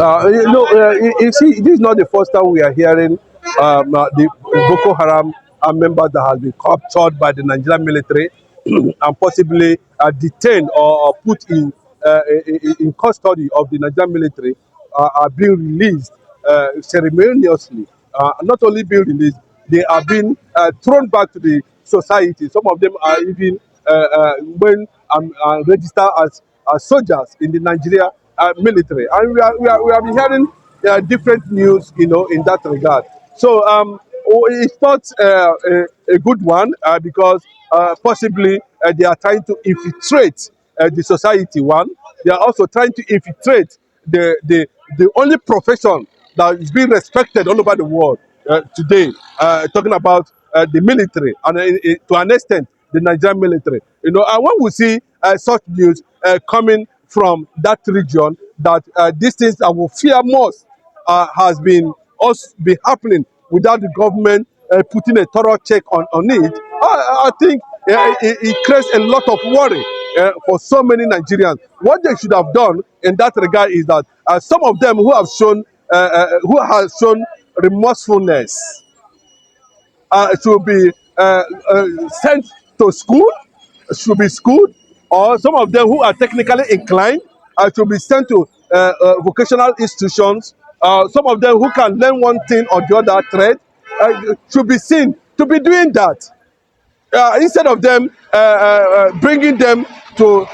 You see, this is not the first time we are hearing the Boko Haram members that have been captured by the Nigerian military and possibly detained or put in custody of the Nigerian military are being released ceremoniously. Not only being released, they are being thrown back to the society. Some of them are even when registered as soldiers in the Nigeria military, and we have been hearing different news, in that regard. So it's not a good one because possibly they are trying to infiltrate the society. One, they are also trying to infiltrate the only profession that is being respected all over the world today. Talking about the military and to an extent the Nigerian military. And when we see such news coming from that region, that these things that we fear most has been also be happening without the government putting a thorough check on it. I think it creates a lot of worry for so many Nigerians. What they should have done in that regard is that some of them who have shown remorsefulness should be sent to school, should be schooled, or some of them who are technically inclined should be sent to vocational institutions. Some of them who can learn one thing or the other trade should be seen to be doing that. Instead of them bringing them to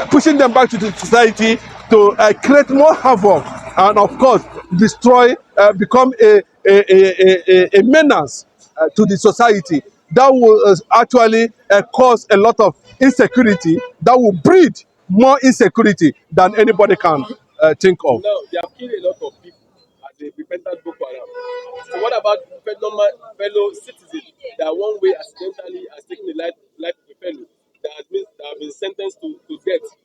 pushing them back to the society to create more havoc and of course destroy, become a menace to the society that will actually cause a lot of insecurity, that will breed more insecurity than anybody can think of. Now, they have killed a lot of people as a repentant Boko Haram. So, what about normal fellow citizens that one way accidentally has taken the life of a fellow that have been sentenced to death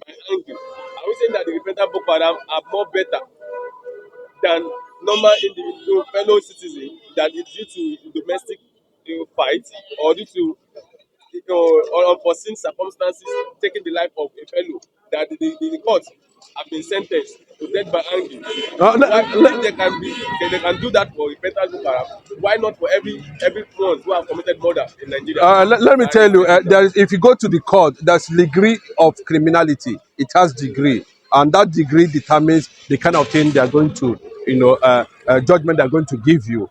by anger? Are we saying that the repentant Boko Haram are more better than normal individual fellow citizens that is due to domestic fight or due to or unforeseen circumstances taking the life of a fellow that the court have been sentenced to death by hanging? Why, if they can they can do that for repentant Boko Haram, why not for everyone who have committed murder in Nigeria? Let me tell you, if you go to the court, there's degree of criminality. It has degree, and that degree determines the kind of thing they are going to, judgment they're going to give you.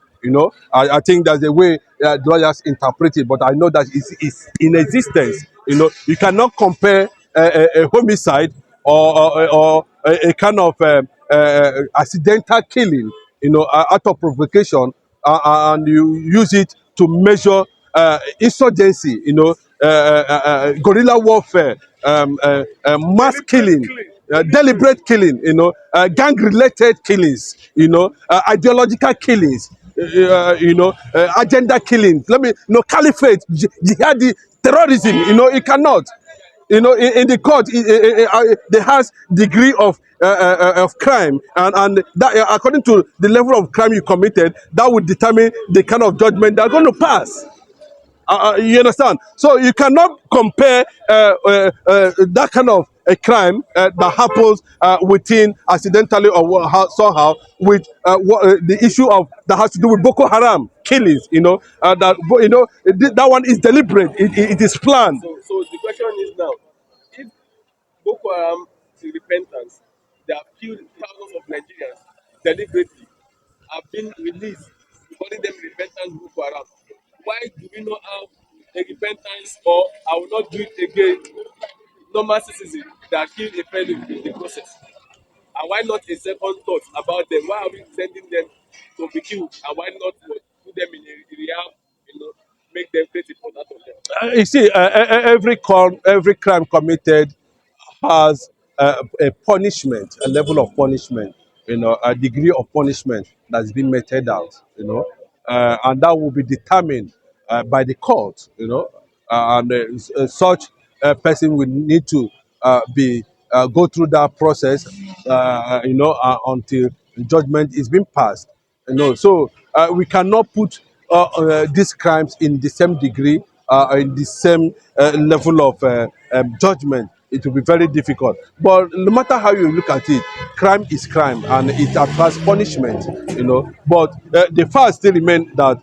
I think that's the way lawyers interpret it, but I know that it's in existence. You cannot compare a homicide or a kind of accidental killing, out of provocation, and you use it to measure insurgency, guerrilla warfare, mass killing, deliberate killing, gang-related killings, ideological killings, agenda killings. Caliphate, jihadi, terrorism. You cannot. In the court, there has degree of crime, and that according to the level of crime you committed, that would determine the kind of judgment they're going to pass. You understand? So you cannot compare that kind of a crime that happens within accidentally or somehow with the issue of that has to do with Boko Haram killings. That one is deliberate. It is planned. So the question is now, if Boko Haram is repentance, they have killed thousands of Nigerians deliberately, have been released, calling them repentant Boko Haram. Why do we not have a repentance or I will not do it again normal citizen that killed a fellow in the process? And why not a second thought about them? Why are we sending them to be killed? And why not put them in a rehab, make them create a product of them? You see, every crime committed has a punishment, a level of punishment, a degree of punishment that's been meted out, and that will be determined by the court, and such person will need to be go through that process, until judgment is being passed. So we cannot put these crimes in the same degree, in the same level of judgment. it will be very difficult. But no matter how you look at it, crime is crime and it attracts punishment, But the fact still remains that,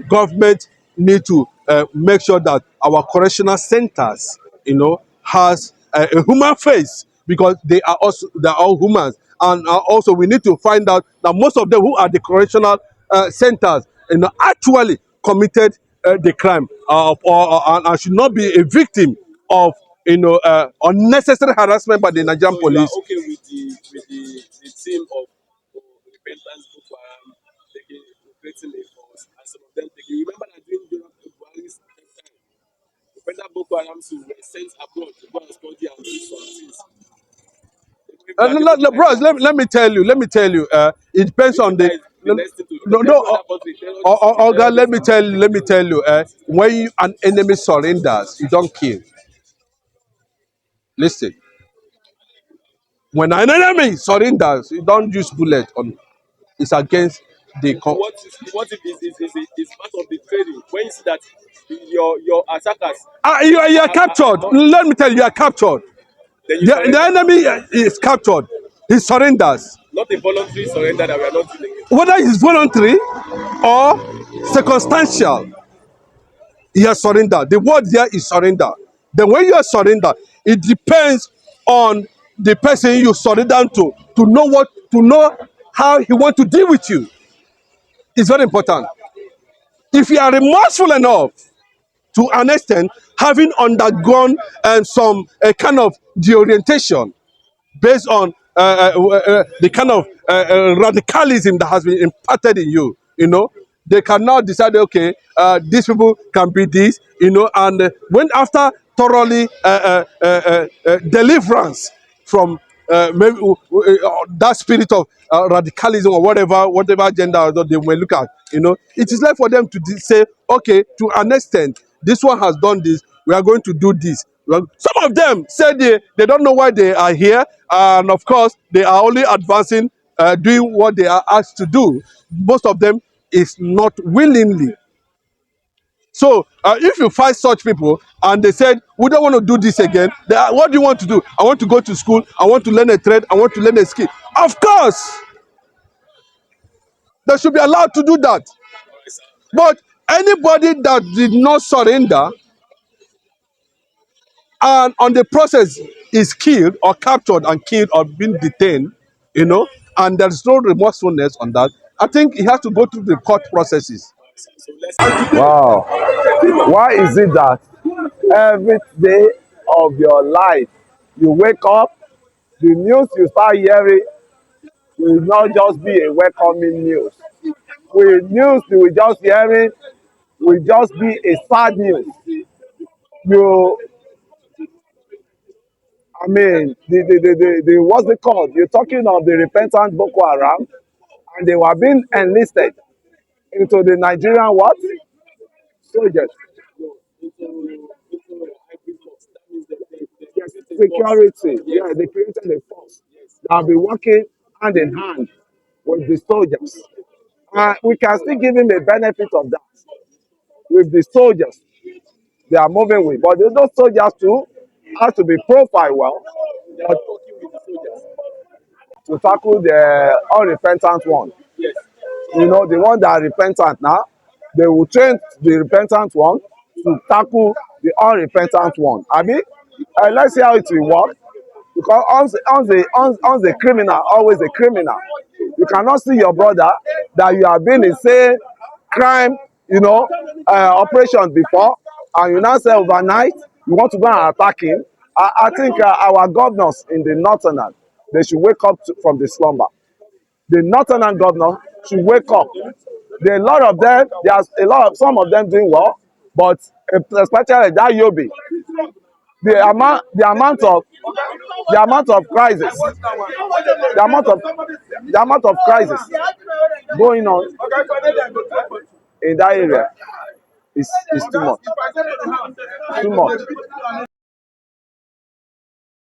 government need to make sure that our correctional centers, has a human face because they are all humans. And also we need to find out that most of them who are the correctional centers, actually committed the crime, and should not be a victim of unnecessary harassment by the Nigerian So you are police. okay with the team of repentance Boko Haram taking operating a force and some of them taking. You remember that during Buhari's time, repentant Boko Haram were sent abroad to go and study and do some things. If you are able to Bros, enter let me tell you, it depends if you on the guys the next thing to no, every no, other country terrorists the God, let terrorists me are tell you, when an enemy surrenders, you don't kill. Listen, when an enemy surrenders, you don't use bullet on. It's against the. what if is part of the training when you see that your attackers You are are captured. not Let me tell you, you are captured. then you The surrender. enemy is captured. He surrenders. Not a voluntary surrender that we are not doing again. Whether it's voluntary or circumstantial, he has surrendered. The word there is surrender. Then when you are surrender, it depends on the person you surrender to know how he want to deal with you. It's very important. If you are remorseful enough to an extent, having undergone some kind of deorientation based on the kind of radicalism that has been imparted in you. They can now decide, okay, these people can be this, and when after thoroughly deliverance from maybe that spirit of radicalism or whatever agenda they may look at, it is left for them to say, okay, to an extent, this one has done this, we are going to do this. Well, some of them say they don't know why they are here, and of course, they are only advancing, doing what they are asked to do. Most of them is not willingly. So, if you find such people and they said, we don't want to do this again, what do you want to do? I want to go to school, I want to learn a trade, I want to learn a skill. Of course, they should be allowed to do that. All right, sir. But anybody that did not surrender and on the process is killed or captured and killed or been detained, and there's no remorsefulness on that, I think he has to go through the court processes. All right, sir. So let's say Wow. Why is it that every day of your life you wake up, the news you start hearing will not just be a welcoming news. News you will just hearing will just be a sad news. You, what's it called? You're talking of the repentant Boko Haram, and they were being enlisted into the Nigerian what? Soldiers. no into hybrid force. That means they Yes, create a force. security. Yes, Yeah, they created a force yes. that will be working hand in hand with the soldiers. We can still give him a benefit of that with the soldiers they are moving with. But those soldiers too have to be profiled well, They are but not working with the soldiers. to tackle the unrepentant one. Yes. The one that are repentant now, they will train the repentant one to tackle the unrepentant one. Let's see how it will work. Because once a criminal, always a criminal. You cannot see your brother that you have been in same crime, operation before, and you now say overnight you want to go and attack him. I think our governors in the northern, they should wake up from the slumber. The northern governor should wake up. There are a lot of them. There's some of them doing well, but especially that Yobe, the amount of crisis, the amount of crisis going on in that area is too much. Too much.